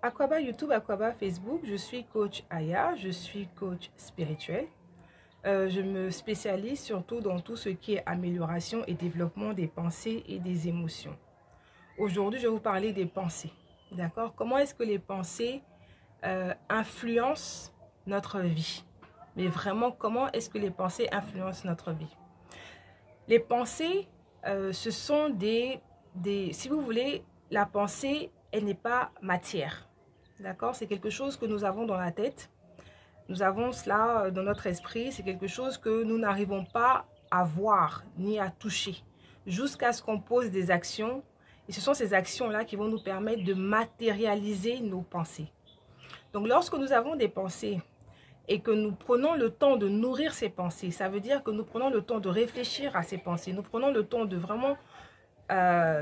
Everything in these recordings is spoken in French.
Aquaba YouTube, Aquaba Facebook, je suis coach Aya, je suis coach spirituel. Je me spécialise surtout dans tout ce qui est amélioration et développement des pensées et des émotions. Aujourd'hui, je vais vous parler des pensées. D'accord? Comment est-ce que les pensées influencent notre vie? Mais vraiment, comment est-ce que les pensées influencent notre vie? Les pensées, ce sont si vous voulez, la pensée, elle n'est pas matière. D'accord? C'est quelque chose que nous avons dans la tête. Nous avons cela dans notre esprit. C'est quelque chose que nous n'arrivons pas à voir ni à toucher jusqu'à ce qu'on pose des actions. Et ce sont ces actions-là qui vont nous permettre de matérialiser nos pensées. Donc, lorsque nous avons des pensées et que nous prenons le temps de nourrir ces pensées, ça veut dire que nous prenons le temps de réfléchir à ces pensées. Nous prenons le temps de vraiment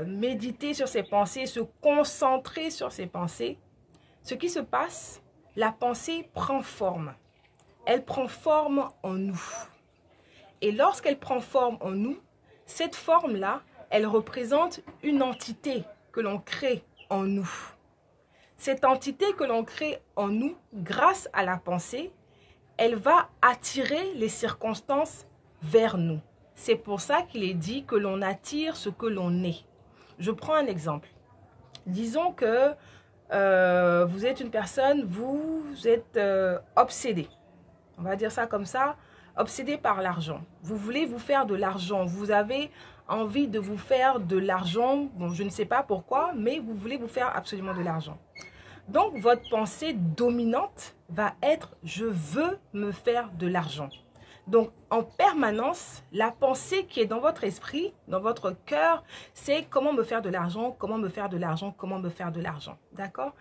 méditer sur ces pensées, se concentrer sur ces pensées. Ce qui se passe, la pensée prend forme. Elle prend forme en nous. Et lorsqu'elle prend forme en nous, cette forme-là, elle représente une entité que l'on crée en nous. Cette entité que l'on crée en nous, grâce à la pensée, elle va attirer les circonstances vers nous. C'est pour ça qu'il est dit que l'on attire ce que l'on est. Je prends un exemple. Disons que vous êtes une personne, vous êtes obsédé. On va dire ça comme ça, obsédé par l'argent. Vous voulez vous faire de l'argent. Vous avez envie de vous faire de l'argent. Bon, je ne sais pas pourquoi, mais vous voulez vous faire absolument de l'argent. Donc, votre pensée dominante va être « je veux me faire de l'argent ». Donc, en permanence, la pensée qui est dans votre esprit, dans votre cœur, c'est comment me faire de l'argent, comment me faire de l'argent, comment me faire de l'argent. D'accord?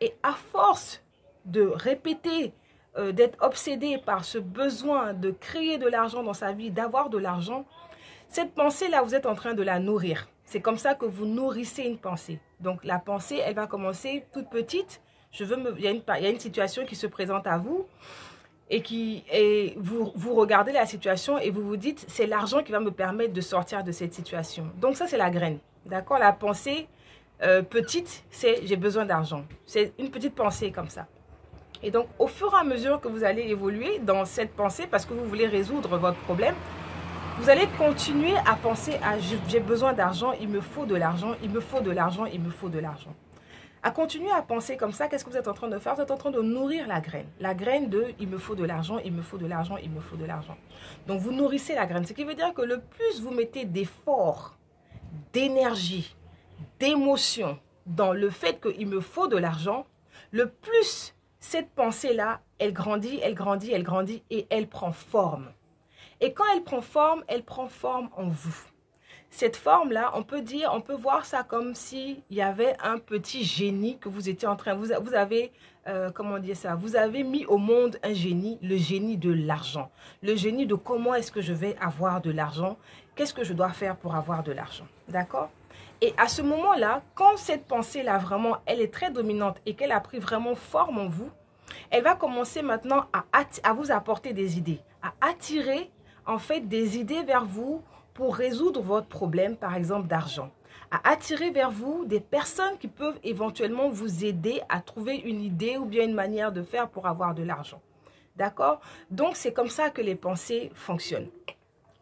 Et à force de répéter, d'être obsédé par ce besoin de créer de l'argent dans sa vie, d'avoir de l'argent, cette pensée-là, vous êtes en train de la nourrir. C'est comme ça que vous nourrissez une pensée. Donc, la pensée, elle va commencer toute petite. Il y a une situation qui se présente à vous. Et vous regardez la situation et vous vous dites, c'est l'argent qui va me permettre de sortir de cette situation. Donc ça, c'est la graine. D'accord? La pensée petite, c'est j'ai besoin d'argent. C'est une petite pensée comme ça. Et donc, au fur et à mesure que vous allez évoluer dans cette pensée, parce que vous voulez résoudre votre problème, vous allez continuer à penser à j'ai besoin d'argent, il me faut de l'argent, il me faut de l'argent, il me faut de l'argent. À continuer à penser comme ça, qu'est-ce que vous êtes en train de faire? Vous êtes en train de nourrir la graine. La graine de « il me faut de l'argent, il me faut de l'argent, il me faut de l'argent ». Donc, vous nourrissez la graine. Ce qui veut dire que le plus vous mettez d'efforts, d'énergie, d'émotion dans le fait qu'il me faut de l'argent, le plus cette pensée-là, elle grandit, elle grandit, elle grandit et elle prend forme. Et quand elle prend forme en vous. Cette forme-là, on peut voir ça comme s'il y avait un petit génie que vous étiez en train, vous avez, comment dire ça, vous avez mis au monde un génie, le génie de l'argent. Le génie de comment est-ce que je vais avoir de l'argent, qu'est-ce que je dois faire pour avoir de l'argent, d'accord? Et à ce moment-là, quand cette pensée-là vraiment, elle est très dominante et qu'elle a pris vraiment forme en vous, elle va commencer maintenant à vous apporter des idées, à attirer en fait des idées vers vous, pour résoudre votre problème, par exemple, d'argent. À attirer vers vous des personnes qui peuvent éventuellement vous aider à trouver une idée ou bien une manière de faire pour avoir de l'argent. D'accord? Donc, c'est comme ça que les pensées fonctionnent.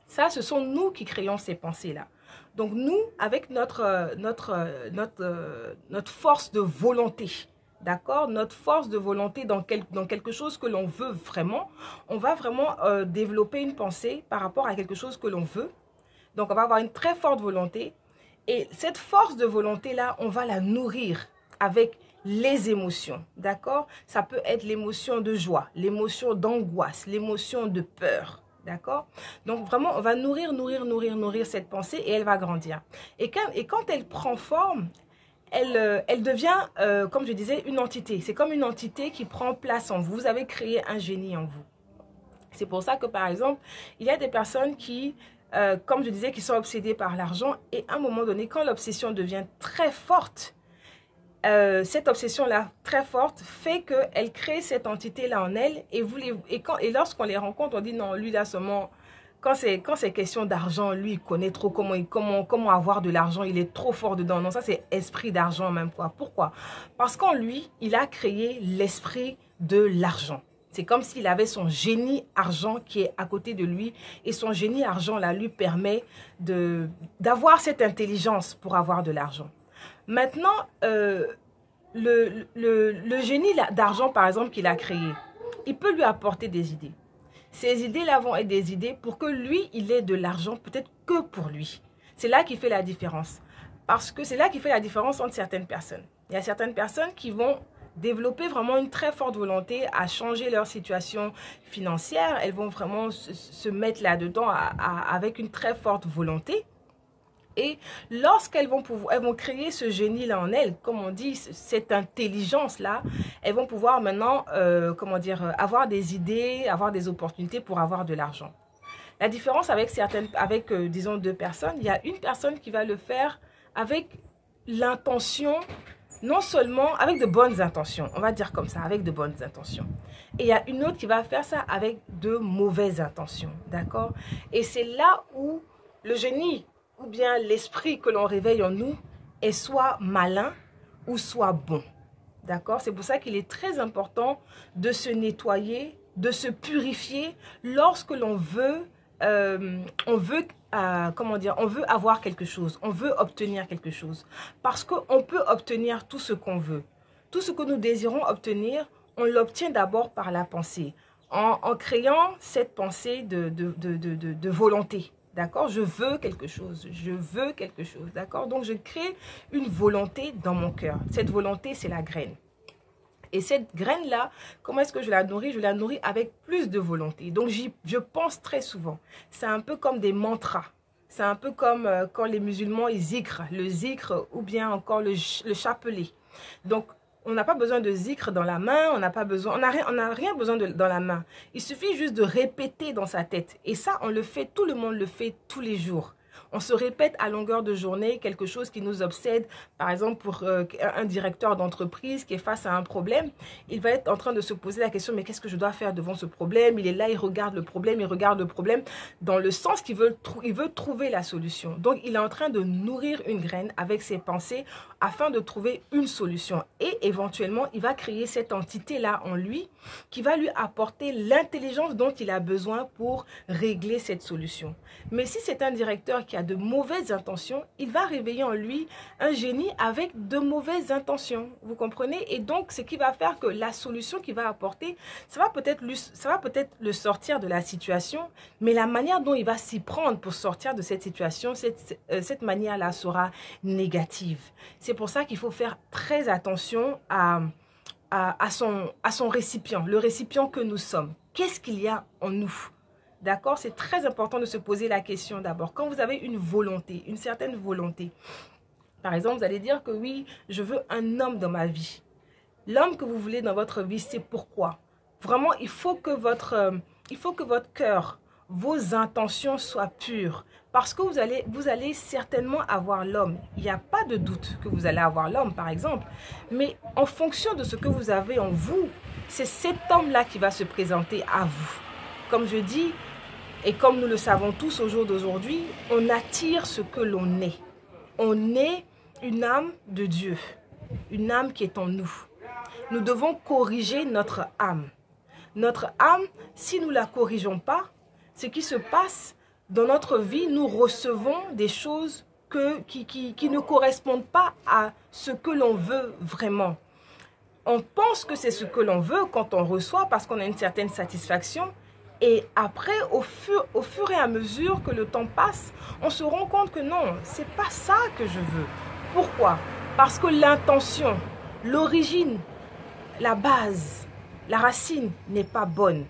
Ça, ce sont nous qui créons ces pensées-là. Donc, nous, avec notre force de volonté, d'accord, notre force de volonté dans quelque chose que l'on veut vraiment, on va vraiment développer une pensée par rapport à quelque chose que l'on veut. Donc, on va avoir une très forte volonté. Et cette force de volonté-là, on va la nourrir avec les émotions. D'accord? Ça peut être l'émotion de joie, l'émotion d'angoisse, l'émotion de peur. D'accord? Donc, vraiment, on va nourrir cette pensée et elle va grandir. Et quand elle prend forme, elle devient, comme je disais, une entité. C'est comme une entité qui prend place en vous. Vous avez créé un génie en vous. C'est pour ça que, par exemple, il y a des personnes qui, comme je disais, qui sont obsédées par l'argent. Et à un moment donné, quand l'obsession devient très forte, cette obsession-là très forte fait qu'elle crée cette entité-là en elle. Et lorsqu'on les rencontre, on dit non, lui là seulement, quand c'est question d'argent, lui, il connaît trop comment avoir de l'argent. Il est trop fort dedans. Non, ça, c'est esprit d'argent même. Pourquoi? Parce qu'en lui, il a créé l'esprit de l'argent. C'est comme s'il avait son génie argent qui est à côté de lui. Et son génie argent, là, lui permet d'avoir cette intelligence pour avoir de l'argent. Maintenant, le génie d'argent, par exemple, qu'il a créé, il peut lui apporter des idées. Ces idées-là vont être des idées pour que lui, il ait de l'argent, peut-être que pour lui. C'est là qu'il fait la différence. Parce que c'est là qu'il fait la différence entre certaines personnes. Il y a certaines personnes qui vont développer vraiment une très forte volonté à changer leur situation financière. Elles vont vraiment se mettre là-dedans avec une très forte volonté. Et lorsqu'elles vont créer ce génie-là en elles, comme on dit, cette intelligence-là, elles vont pouvoir maintenant, avoir des idées, avoir des opportunités pour avoir de l'argent. La différence avec disons, deux personnes, il y a une personne qui va le faire avec l'intention, non seulement avec de bonnes intentions, on va dire comme ça, avec de bonnes intentions. Et il y a une autre qui va faire ça avec de mauvaises intentions, d'accord? Et c'est là où le génie, ou bien l'esprit que l'on réveille en nous est soit malin ou soit bon. D'accord? C'est pour ça qu'il est très important de se nettoyer, de se purifier lorsque l'on veut, on veut avoir quelque chose, on veut obtenir quelque chose. Parce qu'on peut obtenir tout ce qu'on veut. Tout ce que nous désirons obtenir, on l'obtient d'abord par la pensée, en créant cette pensée de volonté. D'accord? Je veux quelque chose. Je veux quelque chose. D'accord? Donc, je crée une volonté dans mon cœur. Cette volonté, c'est la graine. Et cette graine-là, comment est-ce que je la nourris? Je la nourris avec plus de volonté. Donc, je pense très souvent. C'est un peu comme des mantras. C'est un peu comme quand les musulmans, ils zikrent. Le zikr ou bien encore le chapelet. Donc, on n'a pas besoin de zikr dans la main, on n'a rien besoin dans la main. Il suffit juste de répéter dans sa tête. Et ça, on le fait, tout le monde le fait tous les jours. On se répète à longueur de journée quelque chose qui nous obsède. Par exemple, pour un directeur d'entreprise qui est face à un problème, il va être en train de se poser la question, mais qu'est-ce que je dois faire devant ce problème? Il est là, il regarde le problème dans le sens qu'il veut trouver la solution. Donc, il est en train de nourrir une graine avec ses pensées afin de trouver une solution. Et éventuellement, il va créer cette entité-là en lui qui va lui apporter l'intelligence dont il a besoin pour régler cette solution. Mais si c'est un directeur qui a de mauvaises intentions, il va réveiller en lui un génie avec de mauvaises intentions. Vous comprenez? Et donc, ce qui va faire que la solution qu'il va apporter, ça va peut-être le sortir de la situation, mais la manière dont il va s'y prendre pour sortir de cette situation, cette manière-là sera négative. C'est pour ça qu'il faut faire très attention à son récipient, le récipient que nous sommes. Qu'est-ce qu'il y a en nous? D'accord? C'est très important de se poser la question d'abord. Quand vous avez une volonté, une certaine volonté, par exemple, vous allez dire que oui, je veux un homme dans ma vie. L'homme que vous voulez dans votre vie, c'est pourquoi? Vraiment, il faut que votre cœur, vos intentions soient pures. Parce que vous allez certainement avoir l'homme. Il n'y a pas de doute que vous allez avoir l'homme, par exemple. Mais en fonction de ce que vous avez en vous, c'est cet homme-là qui va se présenter à vous. Comme je dis, et comme nous le savons tous au jour d'aujourd'hui, on attire ce que l'on est. On est une âme de Dieu, une âme qui est en nous. Nous devons corriger notre âme. Notre âme, si nous ne la corrigeons pas, ce qui se passe dans notre vie, nous recevons des choses qui ne correspondent pas à ce que l'on veut vraiment. On pense que c'est ce que l'on veut quand on reçoit parce qu'on a une certaine satisfaction. Et après, au fur et à mesure que le temps passe, on se rend compte que non, c'est pas ça que je veux. Pourquoi? Parce que l'intention, l'origine, la base, la racine n'est pas bonne.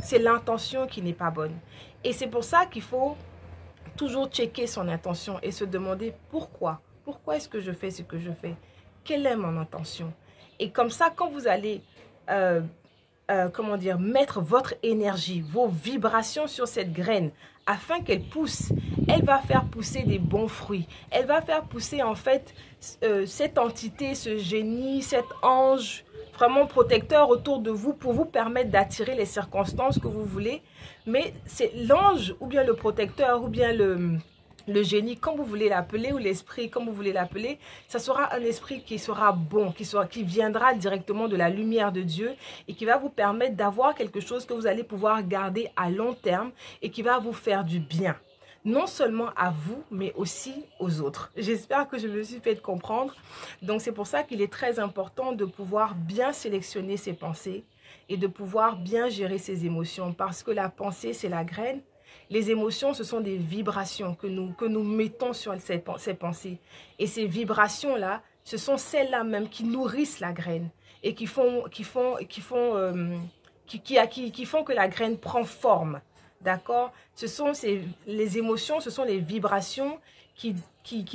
C'est l'intention qui n'est pas bonne. Et c'est pour ça qu'il faut toujours checker son intention et se demander pourquoi. Pourquoi est-ce que je fais ce que je fais? Quelle est mon intention? Et comme ça, quand vous allez mettre votre énergie, vos vibrations sur cette graine afin qu'elle pousse, elle va faire pousser des bons fruits. Elle va faire pousser en fait cette entité, ce génie, cet ange. vraiment protecteur autour de vous pour vous permettre d'attirer les circonstances que vous voulez. Mais c'est l'ange ou bien le protecteur ou bien le génie, comme vous voulez l'appeler, ou l'esprit, comme vous voulez l'appeler, ça sera un esprit qui sera bon, qui viendra directement de la lumière de Dieu et qui va vous permettre d'avoir quelque chose que vous allez pouvoir garder à long terme et qui va vous faire du bien. Non seulement à vous, mais aussi aux autres. J'espère que je me suis fait comprendre. Donc, c'est pour ça qu'il est très important de pouvoir bien sélectionner ses pensées et de pouvoir bien gérer ses émotions. Parce que la pensée, c'est la graine. Les émotions, ce sont des vibrations que nous mettons sur ces pensées. Et ces vibrations-là, ce sont celles-là même qui nourrissent la graine et qui font que la graine prend forme. D'accord? Les émotions, ce sont les vibrations qui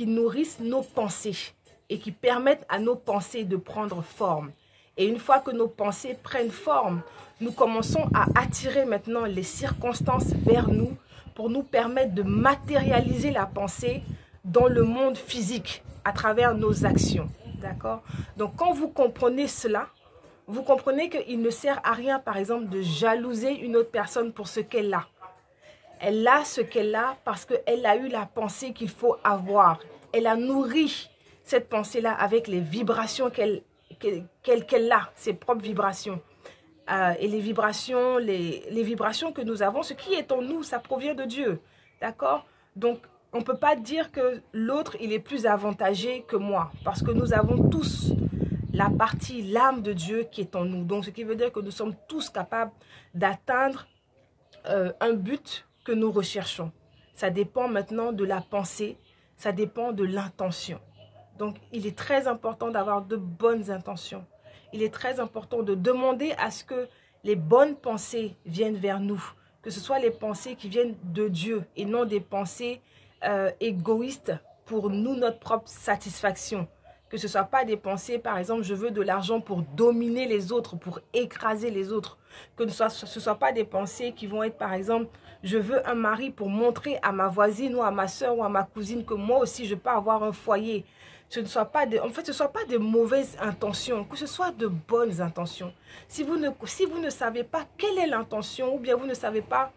nourrissent nos pensées et qui permettent à nos pensées de prendre forme. Et une fois que nos pensées prennent forme, nous commençons à attirer maintenant les circonstances vers nous pour nous permettre de matérialiser la pensée dans le monde physique à travers nos actions. D'accord? Donc, quand vous comprenez cela, vous comprenez qu'il ne sert à rien, par exemple, de jalouser une autre personne pour ce qu'elle a. Elle a ce qu'elle a parce qu'elle a eu la pensée qu'il faut avoir. Elle a nourri cette pensée-là avec les vibrations qu'elle a, ses propres vibrations. Et les vibrations que nous avons, ce qui est en nous, ça provient de Dieu. D'accord? Donc, on ne peut pas dire que l'autre, il est plus avantagé que moi. Parce que nous avons tous la partie, l'âme de Dieu qui est en nous. Donc, ce qui veut dire que nous sommes tous capables d'atteindre un but que nous recherchons. Ça dépend maintenant de la pensée, ça dépend de l'intention. Donc, il est très important d'avoir de bonnes intentions. Il est très important de demander à ce que les bonnes pensées viennent vers nous. Que ce soit les pensées qui viennent de Dieu et non des pensées égoïstes pour nous, notre propre satisfaction. Que ce ne soit pas des pensées, par exemple, je veux de l'argent pour dominer les autres, pour écraser les autres. Que ce ne soit pas des pensées qui vont être, par exemple, je veux un mari pour montrer à ma voisine ou à ma soeur ou à ma cousine que moi aussi, je peux avoir un foyer. Ce ne soit pas de mauvaises intentions, que ce soit de bonnes intentions. Si vous ne savez pas quelle est l'intention, ou bien vous ne savez pas,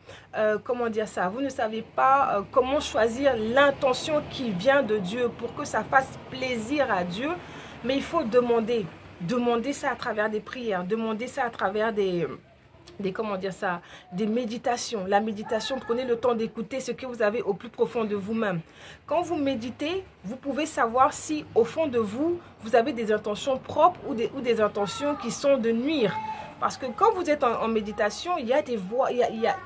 comment dire ça, vous ne savez pas comment choisir l'intention qui vient de Dieu pour que ça fasse plaisir à Dieu, mais il faut demander. Demander ça à travers des prières, demander ça à travers des méditations. La méditation, prenez le temps d'écouter ce que vous avez au plus profond de vous-même. Quand vous méditez, vous pouvez savoir si au fond de vous, vous avez des intentions propres ou des intentions qui sont de nuire. Parce que quand vous êtes en méditation, il y a des voix,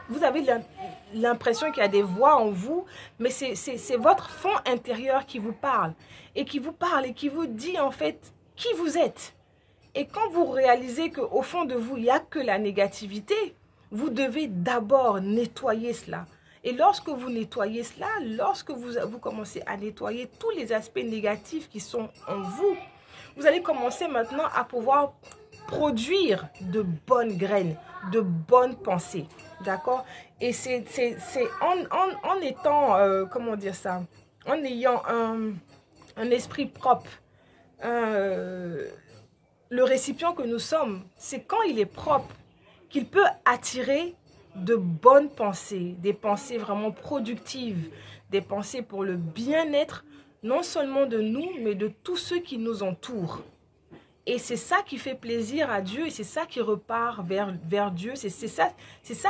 vous avez l'impression qu'il y a des voix en vous, mais c'est votre fond intérieur qui vous parle et qui vous dit en fait qui vous êtes. Et quand vous réalisez qu'au fond de vous, il n'y a que la négativité, vous devez d'abord nettoyer cela. Et lorsque vous nettoyez cela, lorsque vous commencez à nettoyer tous les aspects négatifs qui sont en vous, vous allez commencer maintenant à pouvoir produire de bonnes graines, de bonnes pensées. D'accord? Et c'est en étant, comment dire ça, en ayant un esprit propre, le récipient que nous sommes, c'est quand il est propre qu'il peut attirer de bonnes pensées, des pensées vraiment productives, des pensées pour le bien-être, non seulement de nous, mais de tous ceux qui nous entourent. Et c'est ça qui fait plaisir à Dieu et c'est ça qui repart vers Dieu. C'est ça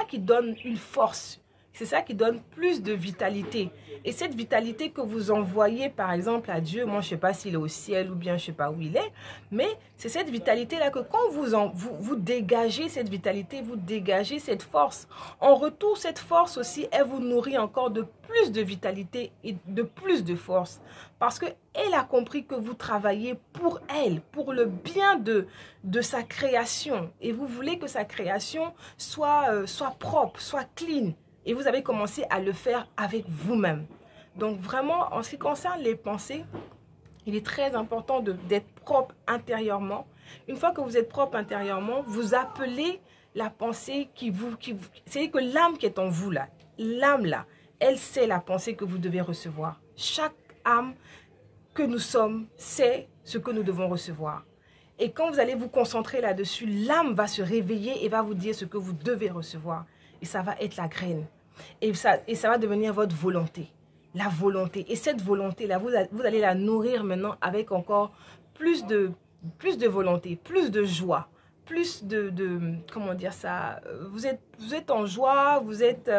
qui donne une force. C'est ça qui donne plus de vitalité. Et cette vitalité que vous envoyez, par exemple, à Dieu, moi, je ne sais pas s'il est au ciel ou bien je ne sais pas où il est, mais c'est cette vitalité-là que quand vous dégagez cette vitalité, vous dégagez cette force. En retour, cette force aussi, elle vous nourrit encore de plus de vitalité et de plus de force. Parce qu'elle a compris que vous travaillez pour elle, pour le bien de sa création. Et vous voulez que sa création soit propre, soit clean. Et vous avez commencé à le faire avec vous-même. Donc vraiment, en ce qui concerne les pensées, il est très important d'être propre intérieurement. Une fois que vous êtes propre intérieurement, vous appelez la pensée c'est-à-dire que l'âme qui est en vous là, l'âme là, elle sait la pensée que vous devez recevoir. Chaque âme que nous sommes sait ce que nous devons recevoir. Et quand vous allez vous concentrer là-dessus, l'âme va se réveiller et va vous dire ce que vous devez recevoir. Et ça va être la graine. Et ça va devenir votre volonté. La volonté. Et cette volonté-là, vous allez la nourrir maintenant avec encore plus de volonté, plus de joie, plus comment dire ça, vous êtes en joie, vous êtes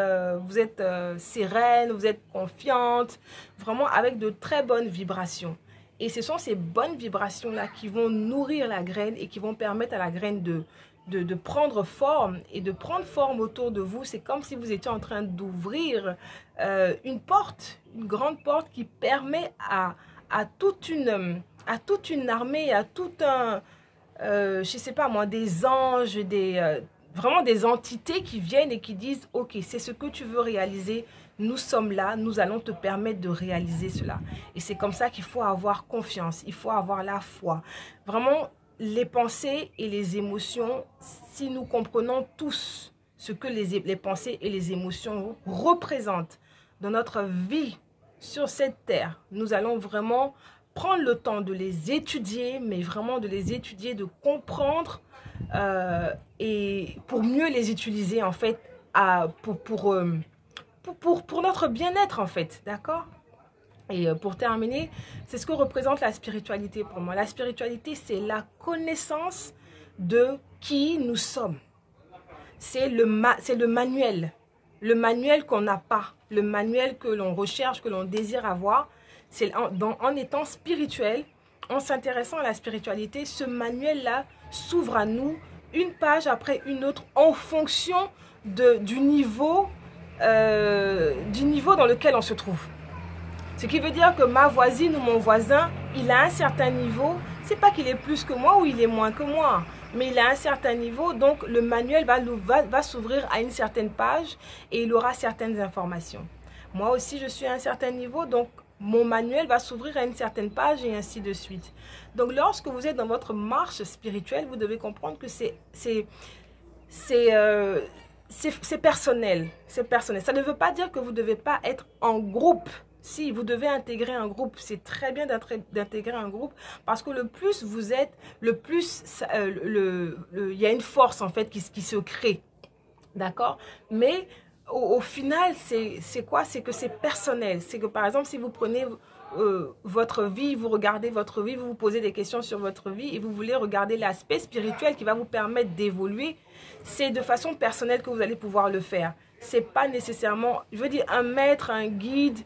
sereine, vous êtes confiante, vraiment avec de très bonnes vibrations. Et ce sont ces bonnes vibrations-là qui vont nourrir la graine et qui vont permettre à la graine de prendre forme et de prendre forme autour de vous. C'est comme si vous étiez en train d'ouvrir une porte, une grande porte qui permet à toute une armée, à tout un, je sais pas moi, des anges, vraiment des entités qui viennent et qui disent « Ok, c'est ce que tu veux réaliser, nous sommes là, nous allons te permettre de réaliser cela. » Et c'est comme ça qu'il faut avoir confiance, il faut avoir la foi. Vraiment, les pensées et les émotions, si nous comprenons tous ce que les pensées et les émotions représentent dans notre vie sur cette terre, nous allons vraiment prendre le temps de les étudier, mais vraiment de les étudier, de comprendre et pour mieux les utiliser en fait pour notre bien-être en fait, d'accord? Et pour terminer, c'est ce que représente la spiritualité pour moi. La spiritualité, c'est la connaissance de qui nous sommes. C'est le manuel. Le manuel qu'on n'a pas. Le manuel que l'on recherche, que l'on désire avoir. C'est en étant spirituel, en s'intéressant à la spiritualité, ce manuel-là s'ouvre à nous une page après une autre en fonction du niveau dans lequel on se trouve. Ce qui veut dire que ma voisine ou mon voisin, il a un certain niveau. C'est pas qu'il est plus que moi ou il est moins que moi, mais il a un certain niveau. Donc, le manuel va s'ouvrir à une certaine page et il aura certaines informations. Moi aussi, je suis à un certain niveau, donc mon manuel va s'ouvrir à une certaine page et ainsi de suite. Donc, lorsque vous êtes dans votre marche spirituelle, vous devez comprendre que c'est personnel. C'est personnel. Ça ne veut pas dire que vous ne devez pas être en groupe. Si vous devez intégrer un groupe, c'est très bien d'intégrer un groupe parce que le plus vous êtes, le plus il y a une force en fait qui se crée. D'accord? Mais au final, c'est quoi? C'est que c'est personnel. C'est que par exemple, si vous prenez votre vie, vous regardez votre vie, vous vous posez des questions sur votre vie et vous voulez regarder l'aspect spirituel qui va vous permettre d'évoluer, c'est de façon personnelle que vous allez pouvoir le faire. C'est pas nécessairement, je veux dire, un maître, un guide.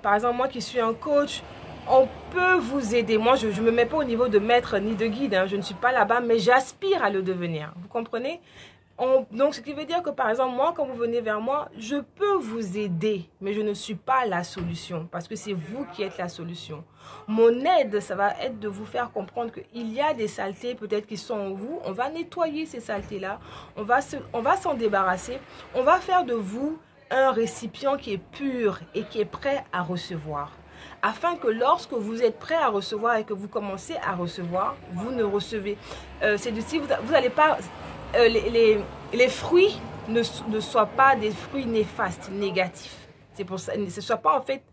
Par exemple, moi qui suis un coach, on peut vous aider. Moi, je ne me mets pas au niveau de maître ni de guide. Hein. Je ne suis pas là-bas, mais j'aspire à le devenir. Vous comprenez? Donc, ce qui veut dire que, par exemple, moi, quand vous venez vers moi, je peux vous aider, mais je ne suis pas la solution parce que c'est vous qui êtes la solution. Mon aide, ça va être de vous faire comprendre qu'il y a des saletés peut-être qui sont en vous. On va nettoyer ces saletés-là. On va s'en débarrasser. On va faire de vous un récipient qui est pur et qui est prêt à recevoir. Afin que lorsque vous êtes prêt à recevoir et que vous commencez à recevoir, vous ne recevez. Si vous n'allez pas... les fruits ne soient pas des fruits néfastes, négatifs. C'est pour ça, ce ne soit pas en fait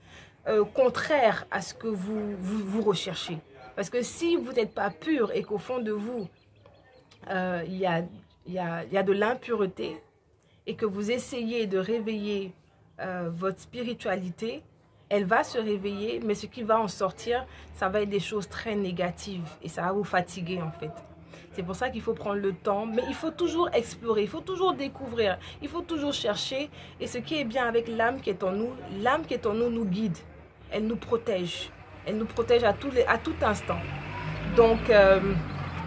contraire à ce que vous recherchez. Parce que si vous n'êtes pas pur et qu'au fond de vous, il y a de l'impureté, et que vous essayez de réveiller votre spiritualité, elle va se réveiller, mais ce qui va en sortir, ça va être des choses très négatives et ça va vous fatiguer en fait. C'est pour ça qu'il faut prendre le temps, mais il faut toujours explorer, il faut toujours découvrir, il faut toujours chercher. Et ce qui est bien avec l'âme qui est en nous nous guide, elle nous protège à tout instant. Donc,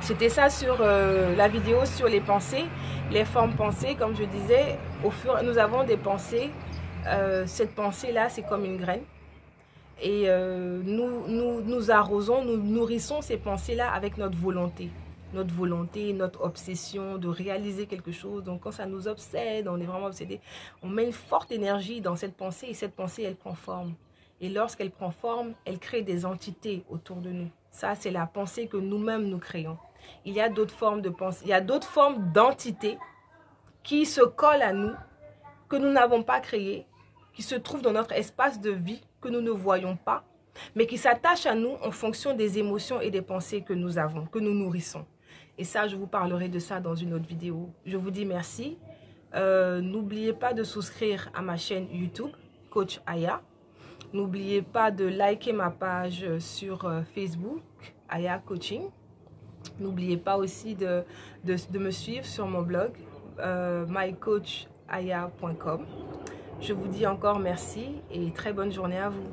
c'était ça sur la vidéo sur les pensées, les formes pensées. Comme je disais, nous avons des pensées. Cette pensée-là, c'est comme une graine. Et nous arrosons, nous nourrissons ces pensées-là avec notre volonté. Notre obsession de réaliser quelque chose. Donc, quand ça nous obsède, on est vraiment obsédé. On met une forte énergie dans cette pensée et cette pensée, elle prend forme. Et lorsqu'elle prend forme, elle crée des entités autour de nous. Ça, c'est la pensée que nous-mêmes nous créons. Il y a d'autres formes de pensée, il y a d'autres formes d'entités qui se collent à nous, que nous n'avons pas créées, qui se trouvent dans notre espace de vie, que nous ne voyons pas. mais qui s'attache à nous en fonction des émotions et des pensées que nous avons, que nous nourrissons. Et ça, je vous parlerai de ça dans une autre vidéo. Je vous dis merci. N'oubliez pas de souscrire à ma chaîne YouTube, Coach Aya. N'oubliez pas de liker ma page sur Facebook, Aya Coaching. N'oubliez pas aussi de me suivre sur mon blog, mycoachaya.com. Je vous dis encore merci et très bonne journée à vous.